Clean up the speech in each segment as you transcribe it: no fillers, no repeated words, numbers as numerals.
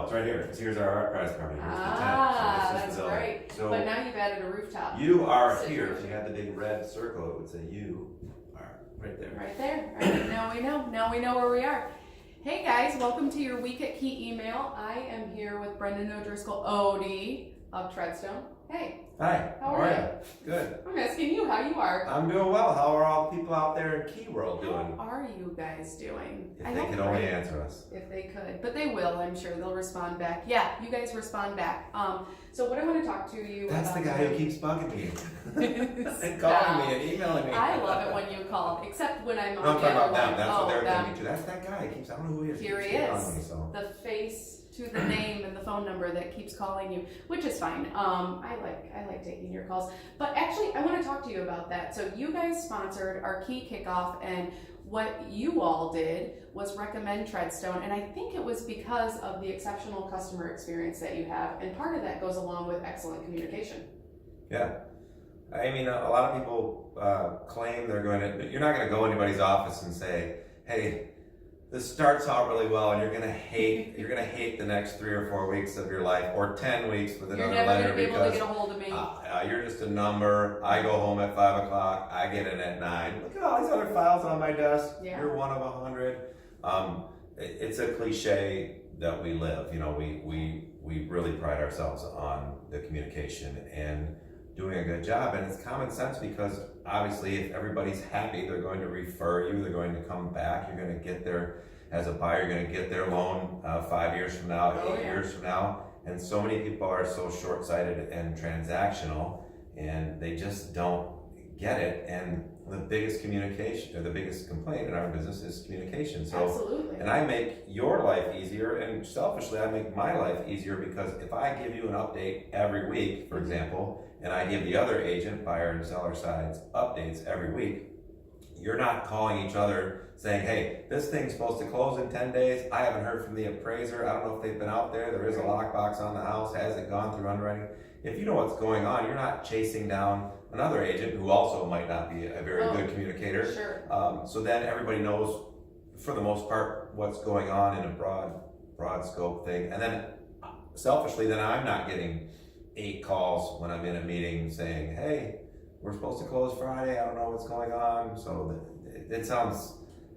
it's right here. Here's our archives card. Here's Ah, the tent. So this is that's the building. right. So But now you've added a rooftop. you are situation. here. If you had the big red circle, it would say you are right there. Right there. All right, now we know. Now we know where we are. Hey guys, welcome to your Week at Key email. I am here with Brendan O'Driscoll, OD of Treadstone. Hey. Hi. How are you? Good. I'm asking you how you are. I'm doing well. How are all the people out there in Key World doing? How are you guys doing? If they could only answer us. If they could, but they will, I'm sure. They'll respond back. Yeah, you guys respond back. So what I want to talk to you That's about the guy who keeps bugging me and calling me and emailing me. I love it when you call, except when I'm on No, I'm the talking other about them. line. That's what they're them. thinking too. That's that guy. He keeps. I don't know who he is. Here he keeps is. calling me, so. The face to the name and the phone number that keeps calling you, which is fine. I like taking your calls. But actually, I want to talk to you about that. So you guys sponsored our Key Kickoff, and what you all did was recommend Treadstone, and I think it was because of the exceptional customer experience that you have, and part of that goes along with excellent communication. Yeah. I mean, a lot of people claim they're going to. You're not going to go in anybody's office and say, "Hey, this starts out really well, and you're gonna hate the next 3 or 4 weeks of your life, or 10 weeks with another You're never letter gonna be able to because get a hold of me. You're just a number. I go home at 5 o'clock. I get in at 9. Look at all these other files on my desk. Yeah. You're one of 100. It's a cliche that we live. You know, we really pride ourselves on the communication and doing a good job, and it's common sense because obviously if everybody's happy, they're going to refer you, they're going to come back, you're going to get their, as a buyer, you're going to get their loan 5 years from now, 8 years from now, and so many people are so short-sighted and transactional, and they just don't get it, and the biggest communication, or the biggest complaint in our business is communication. So, Absolutely. and I make your life easier, and selfishly I make my life easier because if I give you an update every week, for example, and I give the other agent, buyer and seller sides, updates every week, you're not calling each other saying, hey, this thing's supposed to close in 10 days. I haven't heard from the appraiser. I don't know if they've been out there. There is a lockbox on the house. Has it gone through underwriting? If you know what's going on, you're not chasing down another agent who also might not be a very good communicator. Sure. So then everybody knows, for the most part, what's going on in a broad scope thing. And then selfishly, then I'm not getting 8 calls when I'm in a meeting saying, hey, we're supposed to close Friday, I don't know what's going on. So it sounds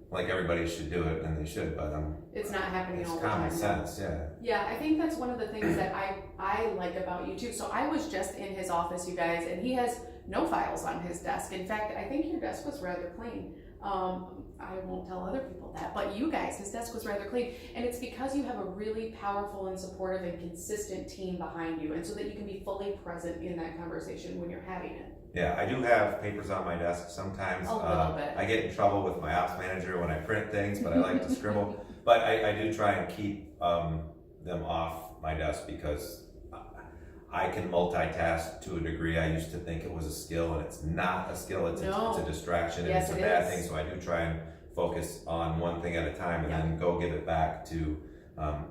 like everybody should do it, and they should, but it's not happening all the time. time. It's common sense, yeah. Yeah, I think that's one of the things that I like about you too. So I was just in his office, you guys, and he has no files on his desk. In fact, I think your desk was rather clean. I won't tell other people that, but you guys, his desk was rather clean. And it's because you have a really powerful and supportive and consistent team behind you, and so that you can be fully present in that conversation when you're having it. Yeah, I do have papers on my desk sometimes. A little bit. I get in trouble with my ops manager when I print things, but I like to scribble. But I do try and keep them off my desk because I can multitask to a degree. I used to think it was a skill, and it's not a skill. It's a distraction, and Yes, it's a it bad is. thing. So I do try and focus on one thing at a time, and then go give it back to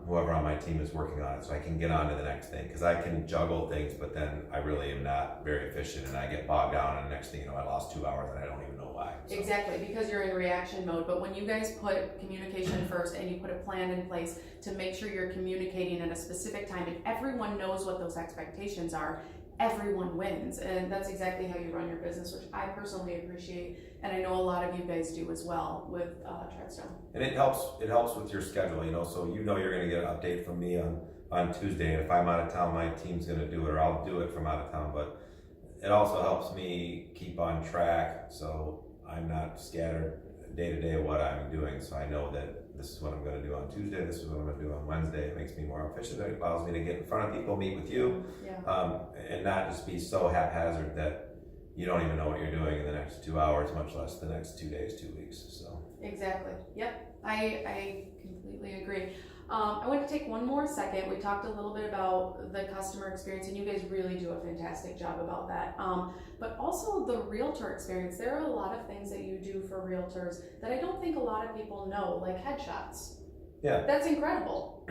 whoever on my team is working on it, so I can get on to the next thing. Because I can juggle things, but then I really am not very efficient, and I get bogged down, and the next thing you know, I lost 2 hours, and I don't even know why. So. Exactly, because you're in reaction mode. But when you guys put communication first and you put a plan in place to make sure you're communicating at a specific time and everyone knows what those expectations are, everyone wins. And that's exactly how you run your business, which I personally appreciate, and I know a lot of you guys do as well with Treadstone. And it helps with your schedule, so you know you're going to get an update from me on Tuesday, and if I'm out of town, my team's going to do it, or I'll do it from out of town. But it also helps me keep on track, so I'm not scattered day to day of what I'm doing. So I know that this is what I'm going to do on Tuesday, this is what I'm going to do on Wednesday. It makes me more efficient. It allows me to get in front of people, meet with you, and not just be so haphazard that you don't even know what you're doing in the next 2 hours, much less the next 2 days, 2 weeks. So exactly. Yep. I completely agree. I want to take one more second. We talked a little bit about the customer experience, and you guys really do a fantastic job about that. But also the realtor experience. There are a lot of things that you do for realtors that I don't think a lot of people know, like headshots. Yeah. That's incredible.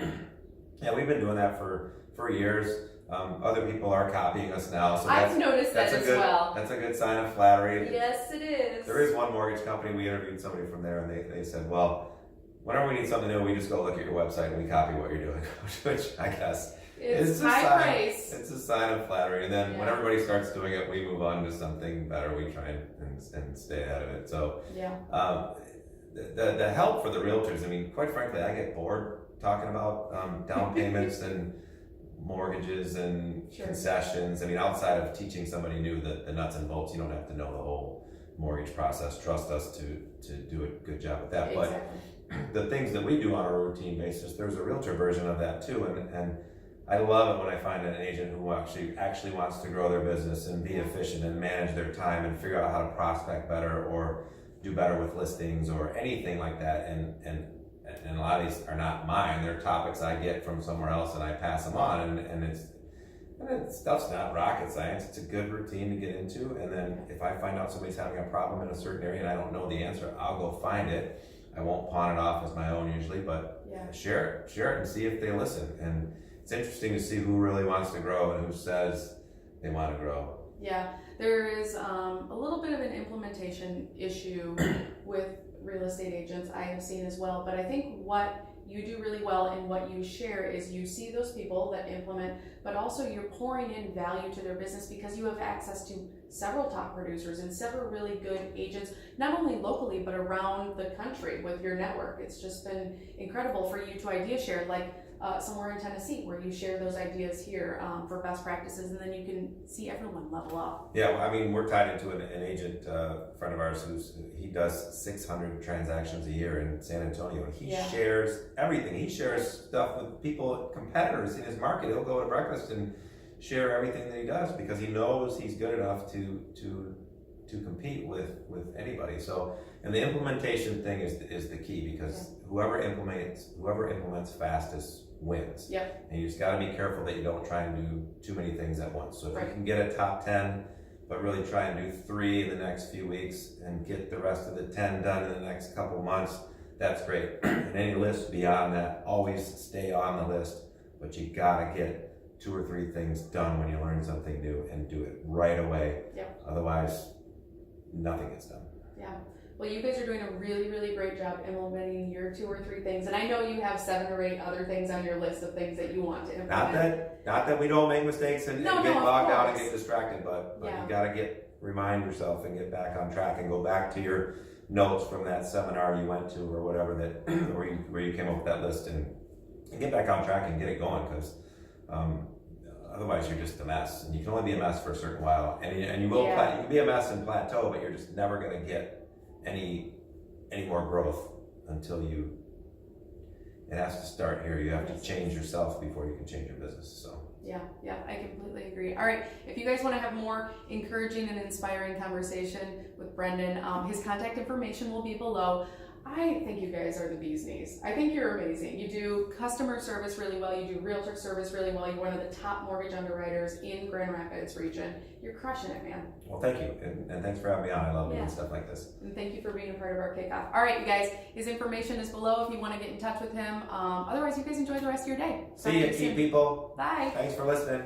Yeah, we've been doing that for years. Other people are copying us now, so I've noticed that as well. That's a good sign of flattery. Yes, it is. There is one mortgage company, we interviewed somebody from there, and they said, well, whenever we need something new, we just go look at your website and we copy what you're doing, which I guess It's a high sign. praise. It's a sign of flattery. And then when Yeah. everybody starts doing it, we move on to something better. We try and stay ahead of it. So Yeah. the help for the realtors. I mean, quite frankly, I get bored talking about down payments and mortgages and Sure. concessions. I mean, outside of teaching somebody new the nuts and bolts, you don't have to know the whole mortgage process. Trust us to do a good job with that. Exactly. But the things that we do on a routine basis, there's a realtor version of that too. And I love it when I find an agent who actually wants to grow their business and be efficient and manage their time and figure out how to prospect better or do better with listings or anything like that. And a lot of these are not mine. They're topics I get from somewhere else and I pass them on. And stuff's not rocket science. It's a good routine to get into. And then if I find out somebody's having a problem in a certain area and I don't know the answer, I'll go find it. I won't pawn it off as my own usually, but share it and see if they listen. And it's interesting to see who really wants to grow and who says they want to grow. Yeah, there is a little bit of an implementation issue with real estate agents I have seen as well, but I think what you do really well and what you share is you see those people that implement, but also you're pouring in value to their business because you have access to several top producers and several really good agents, not only locally, but around the country with your network. It's just been incredible for you to idea share, like somewhere in Tennessee where you share those ideas here for best practices, and then you can see everyone level up. Yeah, well, I mean, we're tied into an agent friend of ours he does 600 transactions a year in San Antonio, and he shares everything. He shares stuff with people, competitors in his market. He'll go to breakfast and share everything that he does because he knows he's good enough to compete with anybody. So, and the implementation thing is the key because whoever implements fastest wins. Yep. And you just got to be careful that you don't try and do too many things at once. So if you can get a top 10, but really try and do 3 in the next few weeks and get the rest of the 10 done in the next couple of months, that's great. And any list beyond that, always stay on the list, but you got to get 2 or 3 things done when you learn something new and do it right away. Yep. Otherwise, nothing gets done. Yeah. Well, you guys are doing a really, really great job implementing your 2 or 3 things, and I know you have 7 or 8 other things on your list of things that you want to implement. Not that we don't make mistakes and get bogged down and get distracted, but you got to remind yourself and get back on track and go back to your notes from that seminar you went to or whatever where you came up with that list and get back on track and get it going because otherwise you're just a mess, and you can only be a mess for a certain while, and you will you can be a mess and plateau, but you're just never going to get any more growth until it has to start here. You have to change yourself before you can change your business. So yeah, I completely agree. All right, if you guys want to have more encouraging and inspiring conversation with Brendan, his contact information will be below. I think you guys are the bee's knees. I think you're amazing. You do customer service really well. You do realtor service really well. You're one of the top mortgage underwriters in Grand Rapids region. You're crushing it, man. Well, thank you. And thanks for having me on. I love doing stuff like this. And thank you for being a part of our kickoff. All right, you guys, his information is below if you want to get in touch with him. Otherwise, you guys enjoy the rest of your day. See you, people. Bye. Thanks for listening.